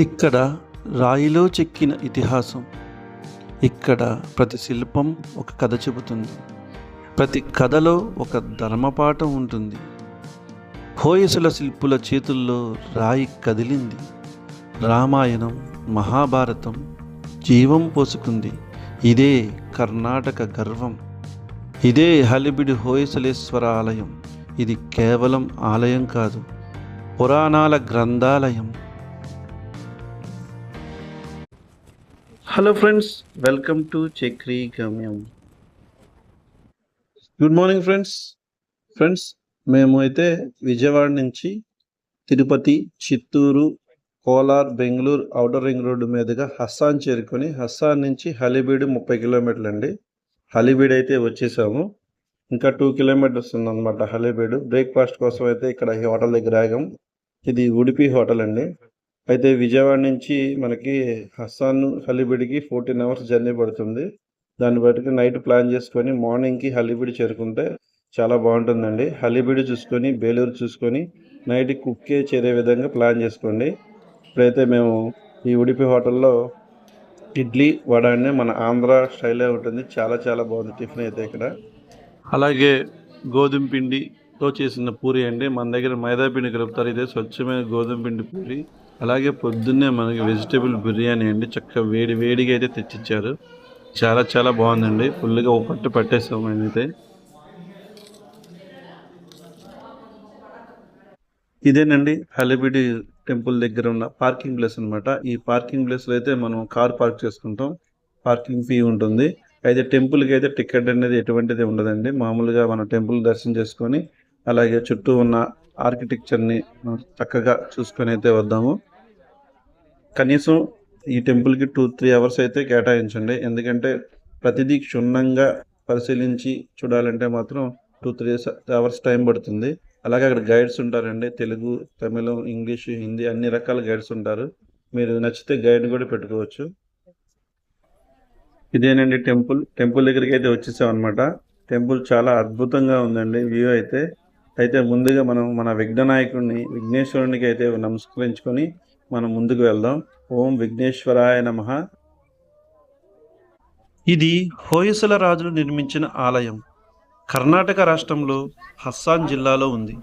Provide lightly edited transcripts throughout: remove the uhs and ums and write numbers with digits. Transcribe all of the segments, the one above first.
ఇక్కడ రాయిలో చెక్కిన ఇతిహాసం. ఇక్కడ ప్రతి శిల్పం ఒక కథ చెబుతుంది. ప్రతి కథలో ఒక ధర్మపాఠం ఉంటుంది. హోయసల శిల్పుల చేతుల్లో రాయి కదిలింది. రామాయణం, మహాభారతం జీవం పోసుకుంది. ఇదే కర్ణాటక గర్వం. ఇదే హలిబిడి హోయసలేశ్వర ఆలయం. ఇది కేవలం ఆలయం కాదు, పురాణాల గ్రంథాలయం. Hello friends, welcome to Chakri Gamyam. Good morning friends. మేము అయితే విజయవాడ నుంచి Tirupati, Chittoor, Kolar, Bengaluru outer ring road మీదుగా హస్సాన్ చేరుకొని హస్సాన్ నుంచి హలిబీడు 30 కిలోమీటర్లు అండి. హలిబీడు అయితే వచ్చేసాము. ఇంకా 2 కిలోమీటర్స్ ఉందన్నమాట హలిబీడు. బ్రేక్ఫాస్ట్ కోసం అయితే ఇక్కడ ఈ హోటల్ దగ్గర ఆగాం. ఇది ఉడిపి హోటల్ అండి. అయితే విజయవాడ నుంచి మనకి హస్సాన్ హలిబీడికి 14 అవర్స్ జర్నీ పడుతుంది. దాన్ని బట్టి నైట్ ప్లాన్ చేసుకొని మార్నింగ్కి హలిబీడి చేరుకుంటే చాలా బాగుంటుందండి. హలిబీడి చూసుకొని బేలూరు చూసుకొని నైట్ కుక్కే చేరే విధంగా ప్లాన్ చేసుకోండి. ఇప్పుడైతే మేము ఈ ఉడిపి హోటల్లో ఇడ్లీ వడ అనే మన ఆంధ్ర స్టైలే ఉంటుంది. చాలా చాలా బాగుంది టిఫిన్ అయితే ఇక్కడ. అలాగే గోధుమ పిండితో చేసిన పూరి అండి. మన దగ్గర మైదా పిండి కలుపుతారు. ఇదే స్వచ్ఛమైన గోధుమ పిండి పూరి. అలాగే పొద్దున్నే మనకి వెజిటేబుల్ బిర్యానీ అండి. చక్కగా వేడిగా అయితే తెచ్చిచ్చారు. చాలా చాలా బాగుందండి. ఫుల్గా ఒక పట్టు పట్టేస్తాం అయితే. ఇదేనండి హలిబిడి టెంపుల్ దగ్గర ఉన్న పార్కింగ్ ప్లేస్ అనమాట. ఈ పార్కింగ్ ప్లేస్లో అయితే మనం కార్ పార్క్ చేసుకుంటాం. పార్కింగ్ ఫీ ఉంటుంది. అయితే టెంపుల్కి అయితే టికెట్ అనేది ఎటువంటిది ఉండదండి. మామూలుగా మనం టెంపుల్ దర్శనం చేసుకొని అలాగే చుట్టూ ఉన్న ఆర్కిటెక్చర్ని చక్కగా చూసుకొని అయితే వద్దాము. కనీసం ఈ టెంపుల్కి 2-3 అవర్స్ అయితే కేటాయించండి. ఎందుకంటే ప్రతిదీ క్షుణ్ణంగా పరిశీలించి చూడాలంటే మాత్రం 2-3 అవర్స్ టైం పడుతుంది. అలాగే అక్కడ గైడ్స్ ఉంటారండి. తెలుగు, తమిళం, ఇంగ్లీష్, హిందీ అన్ని రకాల గైడ్స్ ఉంటారు. మీరు నచ్చితే గైడ్ కూడా పెట్టుకోవచ్చు. ఇదేనండి టెంపుల్ దగ్గరికి అయితే వచ్చేసాం అనమాట. టెంపుల్ చాలా అద్భుతంగా ఉందండి వ్యూ అయితే. అయితే ముందుగా మనం మన విఘ్ననాయకుడిని విఘ్నేశ్వరునికి అయితే నమస్కరించుకొని మనం ముందుకు వెళ్దాం. ఓం విఘ్నేశ్వరాయ నమః. ఇది హోయసల రాజులు నిర్మించిన ఆలయం. కర్ణాటక రాష్ట్రంలో హస్సాన్ జిల్లాలో ఉంది.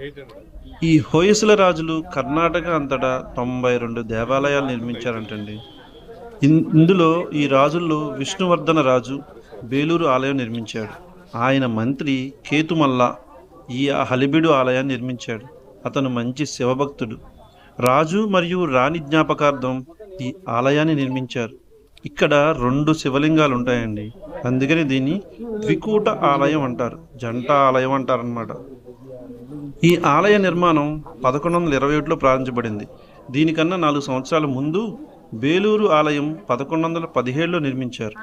ఈ హోయసల రాజులు కర్ణాటక అంతటా 92 దేవాలయాలు నిర్మించారంటండి. ఇందులో ఈ రాజుల్లో విష్ణువర్ధన రాజు బేలూరు ఆలయం నిర్మించాడు. ఆయన మంత్రి కేతుమల్ల ఈ హలిబిడు ఆలయాన్ని నిర్మించాడు. అతను మంచి శివభక్తుడు. రాజు మరియు రాణి జ్ఞాపకార్థం ఈ ఆలయాన్ని నిర్మించారు. ఇక్కడ 2 శివలింగాలు ఉంటాయండి. అందుకని దీన్ని ద్వికూట ఆలయం అంటారు, జంట ఆలయం అంటారనమాట. ఈ ఆలయ నిర్మాణం 1121లో ప్రారంభించబడింది. దీనికన్నా 4 సంవత్సరాల ముందు బేలూరు ఆలయం 1117లో నిర్మించారు.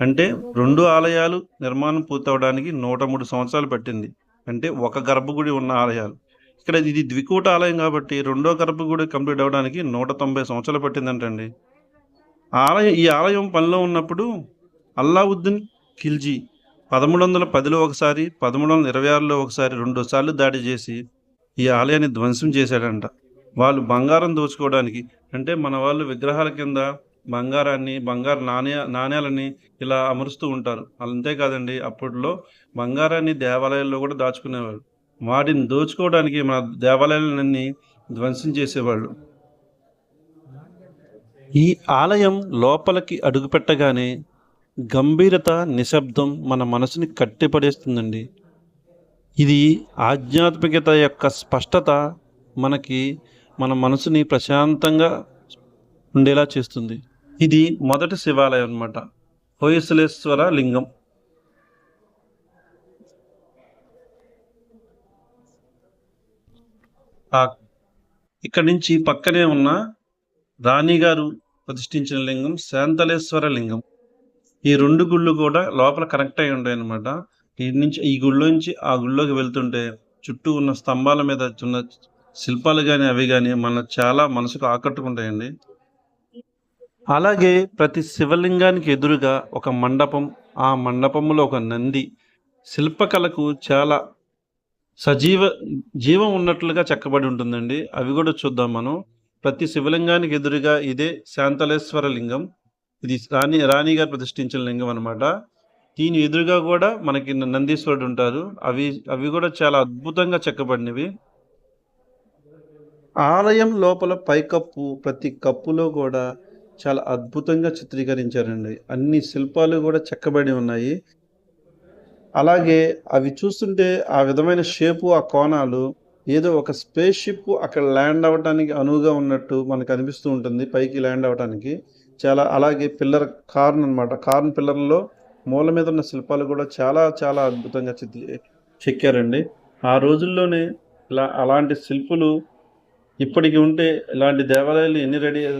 అంటే 2 ఆలయాలు నిర్మాణం పూర్తవడానికి 103 సంవత్సరాలు పట్టింది. అంటే ఒక గర్భగుడి ఉన్న ఆలయాలు. ఇక్కడ ఇది ద్వికూట ఆలయం కాబట్టి 2వ గర్భగుడి కంప్లీట్ అవ్వడానికి 190 సంవత్సరాలు పట్టిందంటండి. ఈ ఆలయం పనిలో ఉన్నప్పుడు అల్లావుద్దీన్ ఖిల్జీ 1310లో ఒకసారి, 1326లో ఒకసారి 2 సార్లు దాడి చేసి ఈ ఆలయాన్ని ధ్వంసం చేశాడంట. వాళ్ళు బంగారం దోచుకోవడానికి, అంటే మన వాళ్ళు విగ్రహాల కింద బంగారు నాణ్యాలని ఇలా అమరుస్తూ ఉంటారు. అంతేకాదండి, అప్పట్లో బంగారాన్ని దేవాలయాల్లో కూడా దాచుకునేవాళ్ళు. వాటిని దోచుకోవడానికి మన దేవాలయాలన్నీ ధ్వంసం చేసేవాళ్ళు. ఈ ఆలయం లోపలికి అడుగుపెట్టగానే గంభీరత, నిశ్శబ్దం మన మనసుని కట్టిపడేస్తుందండి. ఇది ఆధ్యాత్మికత యొక్క స్పష్టత మన మనసుని ప్రశాంతంగా ఉండేలా చేస్తుంది. ఇది మొదటి శివాలయం అన్నమాట, హోయసలేశ్వర లింగం. ఇక్కడ నుంచి పక్కనే ఉన్న రాణిగారు ప్రతిష్ఠించిన లింగం శాంతలేశ్వర లింగం. ఈ 2 గుళ్ళు కూడా లోపల కనెక్ట్ అయి ఉంటాయి అన్నమాట. ఈ గుళ్ళో నుంచి ఆ గుళ్ళోకి వెళ్తుంటే చుట్టూ ఉన్న స్తంభాల మీద ఉన్న శిల్పాలు కానీ అవి కానీ చాలా మనసుకు ఆకట్టుకుంటాయండి. అలాగే ప్రతి శివలింగానికి ఎదురుగా ఒక మండపం, ఆ మండపంలో ఒక నంది. శిల్పకళకు చాలా జీవం ఉన్నట్లుగా చెక్కబడి ఉంటుందండి. అవి కూడా చూద్దాం మనం. ప్రతి శివలింగానికి ఎదురుగా ఇదే శాంతలేశ్వర లింగం. ఇది రాణి గారు ప్రతిష్ఠించిన లింగం అనమాట. దీని ఎదురుగా కూడా మనకి నందీశ్వరుడు ఉంటారు. అవి కూడా చాలా అద్భుతంగా చెక్కబడినవి. ఆలయం లోపల పైకప్పు ప్రతి కప్పులో కూడా చాలా అద్భుతంగా చిత్రీకరించారండి. అన్ని శిల్పాలు కూడా చెక్కబడి ఉన్నాయి. అలాగే అవి చూస్తుంటే ఆ విధమైన షేపు, ఆ కోణాలు ఏదో ఒక స్పేస్ షిప్ అక్కడ ల్యాండ్ అవ్వటానికి అనువుగా ఉన్నట్టు మనకు అనిపిస్తూ ఉంటుంది, పైకి ల్యాండ్ అవ్వటానికి. అలాగే కార్న్ అనమాట. కార్న్ పిల్లర్లో మూల మీద ఉన్న శిల్పాలు కూడా చాలా చాలా అద్భుతంగా చెక్కారండి. ఆ రోజుల్లోనే అలాంటి శిల్పులు ఇప్పటికి ఉంటే ఇలాంటి దేవాలయాలు ఎన్ని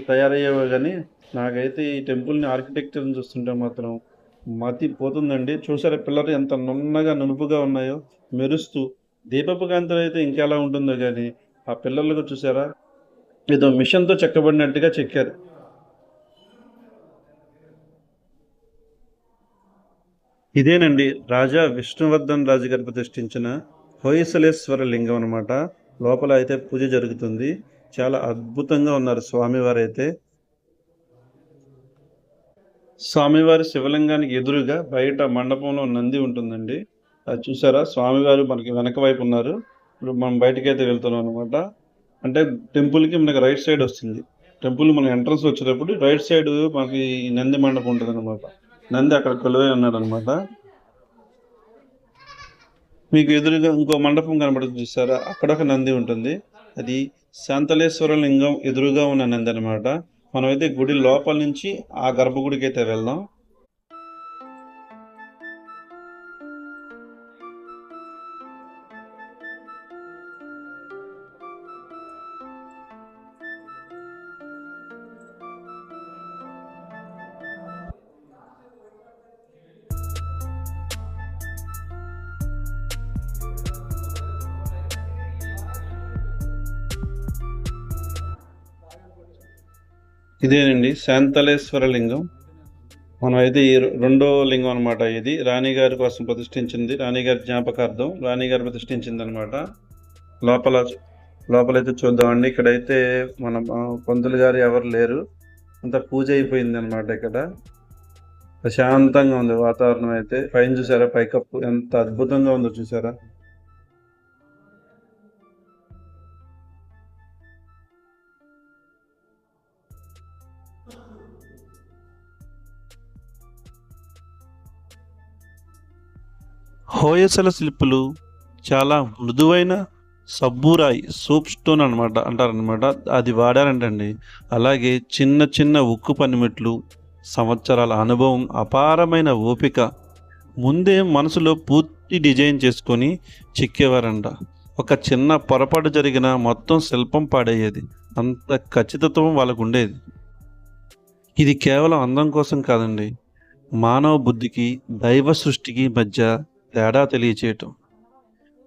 తయారయ్యేవో కానీ నాకైతే ఈ టెంపుల్ని ఆర్కిటెక్చర్ని చూస్తుంటే మాత్రం మతి పోతుందండి. చూసారా పిల్లలు ఎంత నున్నగా నునుపుగా ఉన్నాయో, మెరుస్తూ. దీపపు కాంతులు అయితే ఇంకెలా ఉంటుందో కానీ ఆ పిల్లలకు చూసారా ఏదో మిషన్తో చెక్కబడినట్టుగా చెక్కారు. ఇదేనండి రాజా విష్ణువర్ధన్ రాజు గారు ప్రతిష్ఠించిన హొయసలేశ్వర లింగం అనమాట. లోపల అయితే పూజ జరుగుతుంది. చాలా అద్భుతంగా ఉన్నారు స్వామివారు అయితే. స్వామివారి శివలింగానికి ఎదురుగా బయట మండపంలో నంది ఉంటుందండి. అది చూసారా, స్వామివారు మనకి వెనక వైపు ఉన్నారు. ఇప్పుడు మనం బయటకి అయితే వెళ్తున్నాం అనమాట. అంటే టెంపుల్కి మనకి రైట్ సైడ్ వస్తుంది. టెంపుల్ మన ఎంట్రన్స్ వచ్చేటప్పుడు రైట్ సైడ్ మనకి నంది మండపం ఉంటుంది అనమాట. నంది అక్కడ కొలువై ఉన్నాడు అనమాట. మీకు ఎదురుగా ఇంకో మండపం కనబడుతుంది చూసారా, అక్కడ ఒక నంది ఉంటుంది. అది శాంతలేశ్వర లింగం ఎదురుగా ఉన్న నంది అనమాట. మనమైతే గుడి లోపల నుంచి ఆ గర్భగుడికి అయితే వెళ్దాం. ఇదేనండి శాంతలేశ్వర లింగం. మనం అయితే ఈ రెండో లింగం అనమాట. ఇది రాణిగారి కోసం ప్రతిష్ఠించింది, రాణిగారి జ్ఞాపకార్థం రాణిగారు ప్రతిష్ఠించింది అనమాట. లోపలైతే చూద్దామండి. ఇక్కడైతే మన పంతులు గారు ఎవరు లేరు, అంతా పూజ అయిపోయింది అనమాట. ఇక్కడ ప్రశాంతంగా ఉంది వాతావరణం అయితే. పైన చూసారా పైకప్పు ఎంత అద్భుతంగా ఉందో చూసారా. హోయసల శిల్పులు చాలా మృదువైన సబ్బురాయి సోప్ స్టోన్ అంటారనమాట. అది వాడారంటండి. అలాగే చిన్న చిన్న ఉక్కు పనిముట్లు, సంవత్సరాల అనుభవం, అపారమైన ఓపిక. ముందే మనసులో పూర్తి డిజైన్ చేసుకొని చెక్కేవారంట. ఒక చిన్న పొరపాటు జరిగిన మొత్తం శిల్పం పాడయ్యేది, అంత ఖచ్చితత్వం వాళ్ళకు ఉండేది. ఇది కేవలం అందం కోసం కాదండి, మానవ బుద్ధికి దైవ సృష్టికి మధ్య తేడా తెలియచేయటం.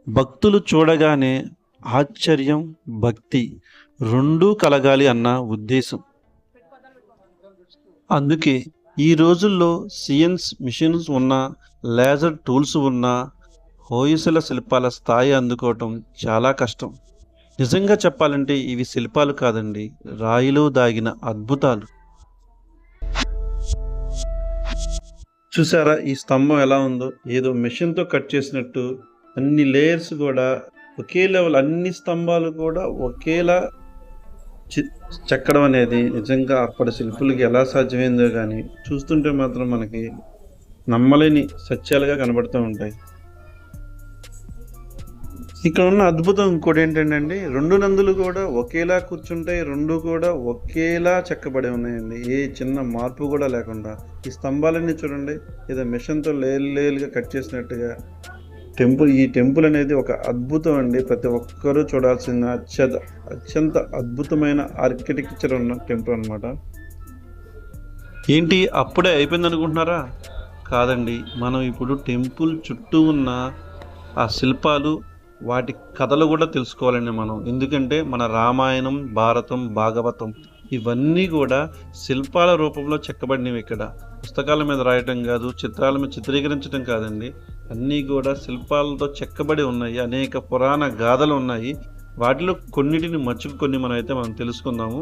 భక్తులు చూడగానే ఆశ్చర్యం, భక్తి రెండూ కలగాలి అన్న ఉద్దేశం. అందుకే ఈ రోజుల్లో సిఎన్స్ మిషన్స్ ఉన్న, లేజర్ టూల్స్ ఉన్న హోయసల శిల్పాల స్థాయి అందుకోవటం చాలా కష్టం. నిజంగా చెప్పాలంటే ఇవి శిల్పాలు కాదండి, రాయిలో దాగిన అద్భుతాలు. చూసారా ఈ స్తంభం ఎలా ఉందో, ఏదో మెషిన్తో కట్ చేసినట్టు. అన్ని లేయర్స్ కూడా ఒకే లెవెల్, అన్ని స్తంభాలు కూడా ఒకేలా చెక్కడం అనేది నిజంగా అప్పటి శిల్పులకి ఎలా సాధ్యమైందో కానీ చూస్తుంటే మాత్రం మనకి నమ్మలేని సత్యాలుగా కనబడుతూ ఉంటాయి. ఇక్కడ ఉన్న అద్భుతం ఇంకోటి ఏంటంటే రెండు నందులు కూడా ఒకేలా కూర్చుంటాయి, రెండు కూడా ఒకేలా చెక్కబడి ఉన్నాయండి, ఏ చిన్న మార్పు కూడా లేకుండా. ఈ స్తంభాలన్నీ చూడండి, ఏదో మిషన్తో లేలుగా కట్ చేసినట్టుగా. ఈ టెంపుల్ అనేది ఒక అద్భుతం అండి. ప్రతి ఒక్కరూ చూడాల్సిన అత్యంత అద్భుతమైన ఆర్కిటెక్చర్ ఉన్న టెంపుల్ అనమాట. ఏంటి అప్పుడే అయిపోయింది అనుకుంటున్నారా? కాదండి, మనం ఇప్పుడు టెంపుల్ చుట్టూ ఉన్న ఆ శిల్పాలు, వాటి కథలు కూడా తెలుసుకోవాలండి మనం. ఎందుకంటే మన రామాయణం, భారతం, భాగవతం ఇవన్నీ కూడా శిల్పాల రూపంలో చెక్కబడినవి. ఇక్కడ పుస్తకాల మీద రాయటం కాదు, చిత్రాల మీద చిత్రీకరించడం కాదండి, అన్నీ కూడా శిల్పాలతో చెక్కబడి ఉన్నాయి. అనేక పురాణ గాథలు ఉన్నాయి. వాటిలో కొన్నిటిని మచ్చుకు కొన్ని మనం తెలుసుకుందాము.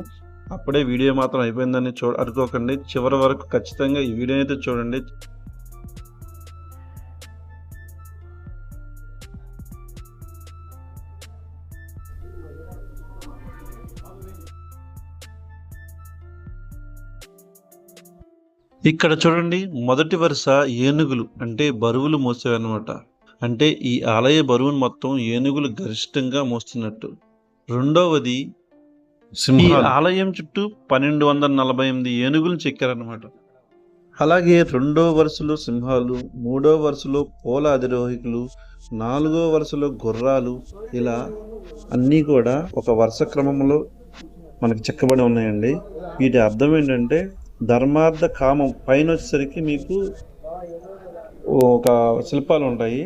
అప్పుడే వీడియో మాత్రం అయిపోయిందని అనుకోకండి. చివరి వరకు ఖచ్చితంగా ఈ వీడియో అయితే చూడండి. ఇక్కడ చూడండి, మొదటి వరుస ఏనుగులు అంటే బరువులు మోసేవన్నమాట. అంటే ఈ ఆలయ బరువును మొత్తం ఏనుగులు గరిష్టంగా మోస్తున్నట్టు. రెండవది ఈ ఆలయం చుట్టూ 1248 ఏనుగులు చెక్కారన్నమాట. అలాగే రెండో వరుసలో సింహాలు, మూడో వరుసలో పూల అధిరోహికులు, నాలుగో వరుసలో గుర్రాలు, ఇలా అన్నీ కూడా ఒక వరుస క్రమంలో మనకి చెక్కబడి ఉన్నాయండి. వీటి అర్థం ఏంటంటే ధర్మార్థ కామం పైన వచ్చేసరికి మీకు ఒక శిల్పాలు ఉంటాయి.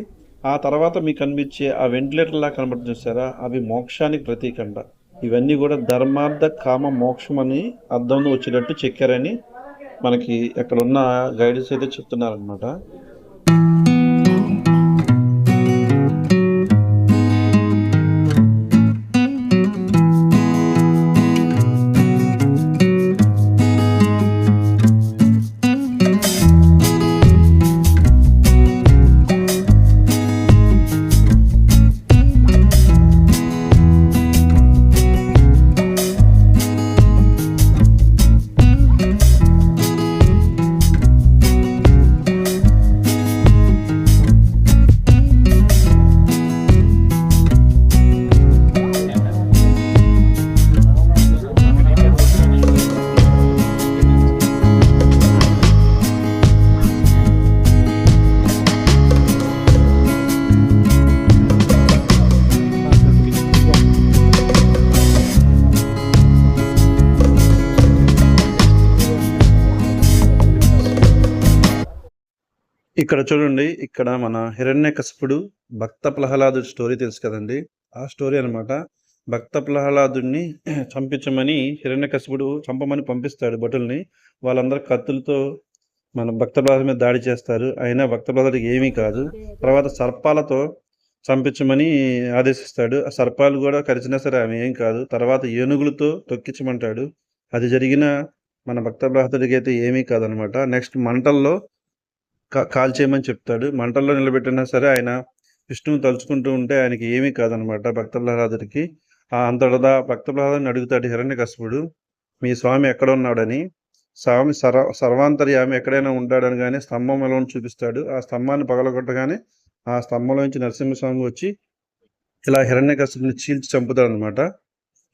ఆ తర్వాత మీకు కనిపించే ఆ వెంటిలేటర్లా కనబడుతుంది చూసారా, అవి మోక్షానికి ప్రతీకంట. ఇవన్నీ కూడా ధర్మార్థ కామ మోక్షం అని అర్థంలో వచ్చేటట్టు చెక్కారని మనకి అక్కడ ఉన్న గైడెన్స్ అయితే చెప్తున్నారనమాట. ఇక్కడ చూడండి, ఇక్కడ మన హిరణ్యకశిపుడు భక్త ప్రహ్లాదుడి స్టోరీ తెలుసు కదండి. ఆ స్టోరీ అనమాట. భక్త ప్రహ్లాదుడిని చంపించమని హిరణ్యకశిపుడు చంపమని పంపిస్తాడు భటుల్ని. వాళ్ళందరూ కత్తులతో మన భక్త ప్రహ్లాదు మీద దాడి చేస్తారు. అయినా భక్త ప్రహ్లాదుడికి ఏమీ కాదు. తర్వాత సర్పాలతో చంపించమని ఆదేశిస్తాడు. ఆ సర్పాలు కూడా కరిచినా సరే ఆమె ఏం కాదు. తర్వాత ఏనుగులతో తొక్కించమంటాడు. అది జరిగిన మన భక్త ప్రహ్లాదుడికి అయితే ఏమీ కాదనమాట. నెక్స్ట్ మంటల్లో కాల్చేయమని చెప్తాడు. మంటల్లో నిలబెట్టినా సరే ఆయన విష్ణువు తలుచుకుంటూ ఉంటే ఆయనకి ఏమీ కాదనమాట భక్త ప్రహ్లాదుడికి. అంతటా భక్త ప్రహ్లాదుని అడుగుతాడు హిరణ్యకశిపుడు, మీ స్వామి ఎక్కడ ఉన్నాడని. స్వామి సర్వాంతర్యామి ఎక్కడైనా ఉంటాడని కానీ స్తంభంలో చూపిస్తాడు. ఆ స్తంభాన్ని పగలగొట్టగానే ఆ స్తంభంలో నుంచి నరసింహస్వామి వచ్చి ఇలా హిరణ్యకశిపుని చీల్చి చంపుతాడు అనమాట.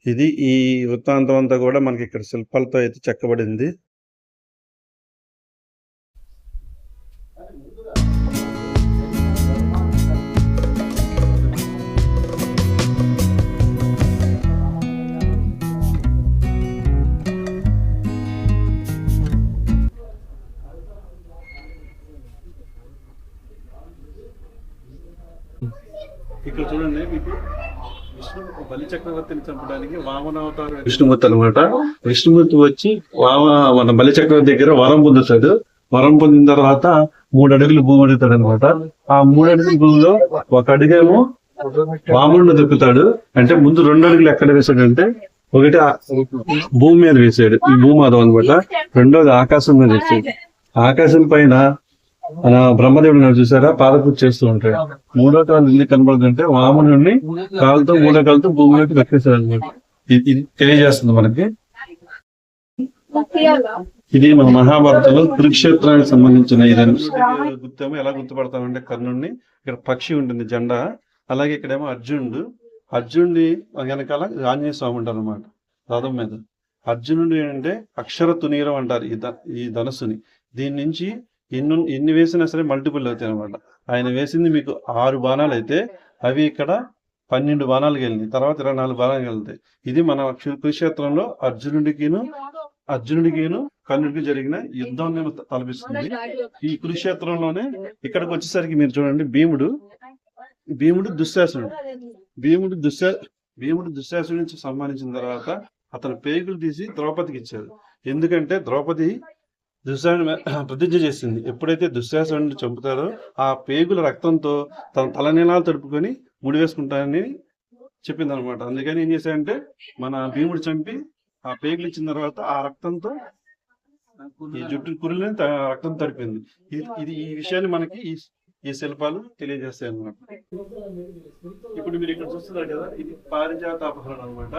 ఇది ఈ వృత్తాంతం అంతా కూడా మనకి ఇక్కడ శిల్పాలతో అయితే చెక్కబడింది. ఇక్కడ చూడండి, మీకు విష్ణు బలి చక్రవర్తిని చంపడానికి వామనావతారం విష్ణుమూర్తి అనమాట. విష్ణుమూర్తి వచ్చి మన బలి చక్రవర్తి దగ్గర వరం పొందుతాడు. వరం పొందిన తర్వాత 3 అడుగులు భూమి అడుగుతాడు అనమాట. ఆ 3 అడుగుల భూమిలో 1 అడుగేమో వామనుడు దొక్కుతాడు. అంటే ముందు 2 అడుగులు ఎక్కడ వేసాడంటే, ఒకటి భూమి మీద వేసాడు, ఈ భూమాధం అనమాట. రెండోది ఆకాశం మీద వేసాడు. ఆకాశం పైన బ్రహ్మదేవుడు చూసారా, పాదపూజ చేస్తూ ఉంటాడు. 3వ కాలు ఎందుకు కనబడుతుందంటే వామనుడిని కాలుతో 3వ కాలుతో భూమిలోకి దక్కేశాడు అనమాట. ఇది తెలియజేస్తుంది మనకి. ఇది మన మహాభారతంలో కురుక్షేత్రానికి సంబంధించిన గుర్తేమో ఎలా గుర్తుపడతామంటే కర్ణుడిని. ఇక్కడ పక్షి ఉంటుంది జెండా. అలాగే ఇక్కడేమో అర్జునుడి వెనకాల ఆంజనేయ స్వామి ఉంటారు అనమాట రథం మీద. అర్జునుడు ఏంటంటే అక్షర తునీరం అంటారు ఈ ధనుసుని. దీని నుంచి ఎన్ని వేసినా సరే మల్టిపుల్ అవుతాయి అనమాట. ఆయన వేసింది మీకు 6 బాణాలు అయితే అవి ఇక్కడ 12 బాణాలకు వెళ్ళినాయి. తర్వాత 24 బాణాలకు వెళ్తాయి. ఇది మన కురుక్షేత్రంలో అర్జునుడికిను కర్ణుడికి జరిగిన యుద్ధం తలపిస్తుంది. ఈ కురుక్షేత్రంలోనే ఇక్కడికి వచ్చేసరికి మీరు చూడండి, భీముడు దుశ్శాసుడి నుంచి సంహరించిన తర్వాత అతను పేగులు తీసి ద్రౌపదికి ఇచ్చాడు. ఎందుకంటే ద్రౌపది దుశ్శాసుని ప్రతిజ్ఞ చేసింది, ఎప్పుడైతే దుశ్శాసుని చంపుతారో ఆ పేగుల రక్తంతో తన తలనీలాలు తడుపుకొని ముడి వేసుకుంటానని చెప్పింది అనమాట. అందుకని ఏం చేశాయంటే మన భీముడు చంపి ఆ పేగులు ఇచ్చిన తర్వాత ఆ రక్తంతో ఈ జుట్టు కురులని రక్తం తడిపింది. ఇది ఈ విషయాన్ని మనకి ఈ శిల్పాలు తెలియజేస్తాయి అన్నమాట. ఇప్పుడు మీరు ఇక్కడ చూస్తున్నారు కదా, ఇది పారిజాత అపహరణ అనమాట.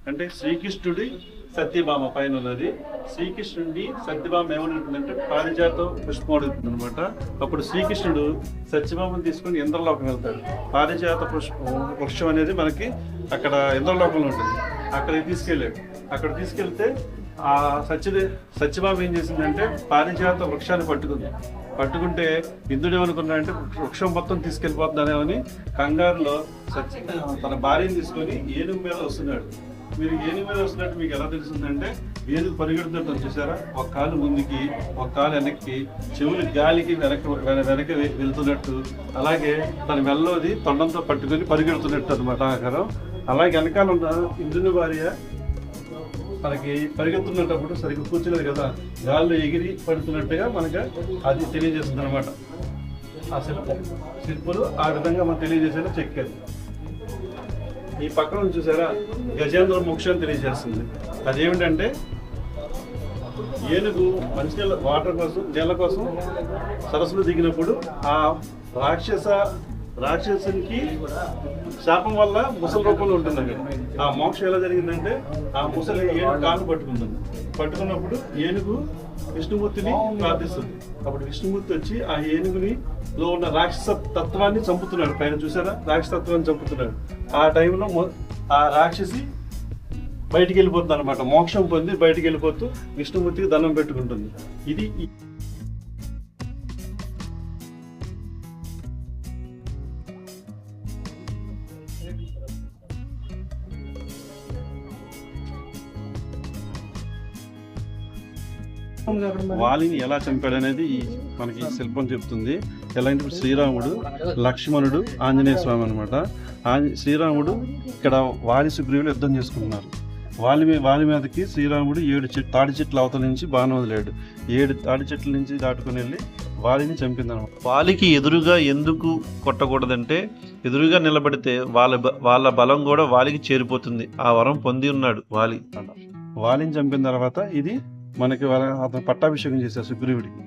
అంటే శ్రీకృష్ణుడి సత్యభామ పైన ఉన్నది. శ్రీకృష్ణుడి సత్యభామ ఏమనుంటుందంటే పారిజాత పుష్పం అడుగుతుంది అనమాట. అప్పుడు శ్రీకృష్ణుడు సత్యభామను తీసుకుని ఇంద్రలోకం వెళ్తాడు. పారిజాత వృక్షం అనేది మనకి అక్కడ ఇంద్రలోకంలో ఉంటుంది. అక్కడికి తీసుకెళ్ళాడు. అక్కడ తీసుకెళ్తే ఆ సత్యభామ ఏం చేసిందంటే పారిజాత వృక్షాన్ని పట్టుకుంటే ఇంద్రుడు ఏమనుకున్నాడంటే వృక్షం మొత్తం తీసుకెళ్ళిపోతుందనేమని కంగారులో తన భార్యను తీసుకొని ఏనుగు మీద వస్తున్నాడు. మీరు ఏనుగు మీద వస్తున్నట్టు మీకు ఎలా తెలుస్తుందంటే ఏనుగు పరిగెడుతుంటాం చూసారా, ఒక కాలు ముందుకి ఒక కాలు వెనక్కి, చెవులు గాలికి వెనక్కి వెళ్తున్నట్టు, అలాగే తన మెల్లోది తొండంతో పట్టుకొని పరిగెడుతున్నట్టు అనమాట ఆకారం. అలాగే వెనకాల ఉన్న ఇంద్రుని భార్య మనకి పరిగెత్తున్నప్పుడు సరిగ్గా కూర్చోలేదు కదా, గాల్లో ఎగిరి పడుతున్నట్టుగా మనకి అది తెలియజేస్తుంది అనమాట. ఆ శిల్పులు ఆ విధంగా మనం తెలియజేసేలా చెక్కారు. ఈ పక్కన చూసారా గజేంద్ర మోక్షం తెలియజేస్తుంది. అదేమిటంటే ఏనుగు మంచినీళ్ళ వాటర్ కోసం నీళ్ళ కోసం సరస్సులో దిగినప్పుడు ఆ రాక్షసునికి శాపం వల్ల ముసలి రూపంలో ఉంటుంది అక్కడ. ఆ మోక్షం ఎలా జరిగిందంటే ఆ ముసలి ఏనుగు కాలు పట్టుకున్నప్పుడు ఏనుగు విష్ణుమూర్తిని ప్రార్థిస్తుంది. అప్పుడు విష్ణుమూర్తి వచ్చి ఆ ఏనుగుని లో ఉన్న రాక్షస తత్వాన్ని చంపుతున్నాడు. పైన చూసారా రాక్షస తత్వాన్ని చంపుతున్నాడు. ఆ టైంలో ఆ రాక్షసి బయటికి వెళ్ళిపోతుంది అనమాట. మోక్షం పొంది బయటికి వెళ్ళిపోతూ విష్ణుమూర్తికి దండం పెట్టుకుంటుంది. ఇది వాలిని ఎలా చంపాడు అనేది మనకి శిల్పం చెప్తుంది. ఎలా అంటే శ్రీరాముడు, లక్ష్మణుడు, ఆంజనేయ స్వామి అనమాట. శ్రీరాముడు ఇక్కడ వాలి సుగ్రీవులు యుద్ధం చేసుకుంటున్నారు. వాలి మీదకి శ్రీరాముడు 7 తాడి చెట్ల అవతల నుంచి బాణం వదిలాడు. 7 తాడి చెట్ల నుంచి దాటుకుని వెళ్ళి వాలిని చంపిందనమాట. వాలికి ఎదురుగా ఎందుకు కొట్టకూడదంటే ఎదురుగా నిలబడితే వాళ్ళ బలం కూడా వాలికి చేరిపోతుంది. ఆ వరం పొంది ఉన్నాడు వాలి. వాలిని చంపిన తర్వాత ఇది మనకి అతను పట్టాభిషేకం చేశారు సుగ్రీవుడికి.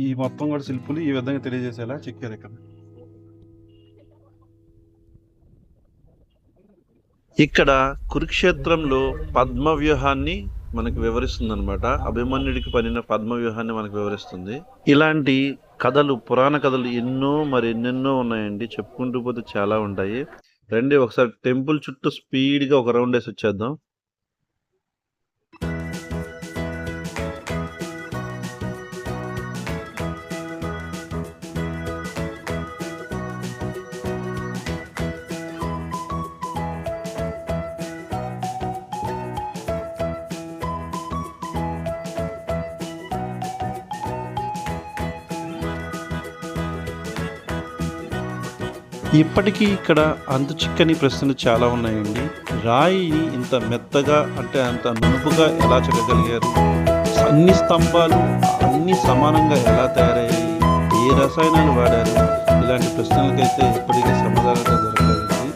ఈ మొత్తం కూడా శిల్పులు ఈ విధంగా తెలియజేసేలా చెక్కారు. ఇక్కడ కురుక్షేత్రంలో పద్మ వ్యూహాన్ని మనకు వివరిస్తుంది అనమాట. అభిమన్యుడికి పడిన పద్మ వ్యూహాన్ని మనకు వివరిస్తుంది. ఇలాంటి కథలు, పురాణ కథలు ఎన్నెన్నో ఉన్నాయండి. చెప్పుకుంటూ పోతే చాలా ఉంటాయి. రండి ఒకసారి టెంపుల్ చుట్టూ స్పీడ్గా ఒక రౌండ్ వేసి వచ్చేద్దాం. ఇప్పటికీ ఇక్కడ అంతు చిక్కని ప్రశ్నలు చాలా ఉన్నాయండి. రాయిని ఇంత మెత్తగా అంటే అంత నునుపుగా ఎలా చెక్కగలిగారు? అన్ని స్తంభాలు అన్ని సమానంగా ఎలా తయారయ్యాయి? ఏ రసాయనాలు వాడారు? ఇలాంటి ప్రశ్నలకైతే ఇప్పటికీ సమాధానంగా దొరకలేదండి.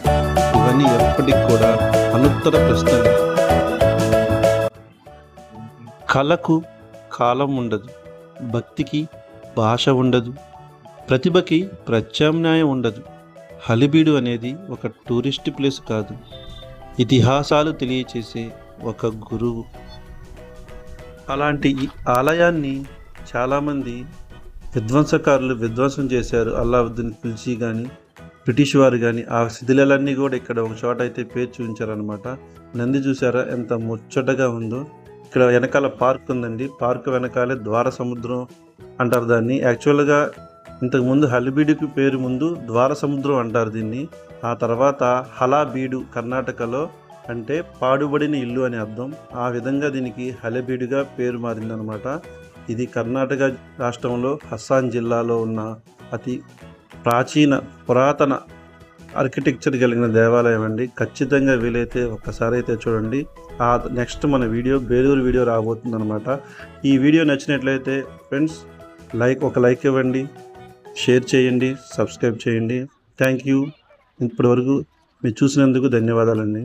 ఇవన్నీ ఎప్పటికి కూడా అనుత్తర ప్రశ్నలు. కళకు కాలం ఉండదు, భక్తికి భాష ఉండదు, ప్రతిభకి ప్రత్యామ్నాయం ఉండదు. హలిబీడు అనేది ఒక టూరిస్ట్ ప్లేస్ కాదు, ఇతిహాసాలు తెలియచేసే ఒక గురువు. అలాంటి ఈ ఆలయాన్ని చాలామంది విధ్వంసకారులు విధ్వంసం చేశారు. అల్లావుద్దీన్ ఖిల్జీ కానీ బ్రిటిష్ వారు కానీ ఆ శిథిలాలన్నీ కూడా ఇక్కడ ఒక చోట అయితే పేర్చి ఉంచారనమాట. నంది చూసారా ఎంత ముచ్చటగా ఉందో. ఇక్కడ వెనకాల పార్క్ ఉందండి. పార్క్ వెనకాలే ద్వార సముద్రం అంటారు దాన్ని. యాక్చువల్గా ఇంతకుముందు హలిబీడుకి పేరు ముందు ద్వార సముద్రం అంటారు దీన్ని. ఆ తర్వాత హలాబీడు కర్ణాటకలో అంటే పాడుబడిన ఇల్లు అని అర్థం. ఆ విధంగా దీనికి హలబీడుగా పేరు మారిందనమాట. ఇది కర్ణాటక రాష్ట్రంలో హస్సాన్ జిల్లాలో ఉన్న అతి ప్రాచీన పురాతన ఆర్కిటెక్చర్ కలిగిన దేవాలయం అండి. ఖచ్చితంగా వీలైతే ఒక్కసారి అయితే చూడండి. నెక్స్ట్ మన బేలూరు వీడియో రాబోతుంది అనమాట. ఈ వీడియో నచ్చినట్లయితే ఫ్రెండ్స్ ఒక లైక్ ఇవ్వండి, షేర్ చేయండి, సబ్స్క్రైబ్ చేయండి. Thank you. ఇప్పటివరకు మీరు చూసినందుకు ధన్యవాదాలండి.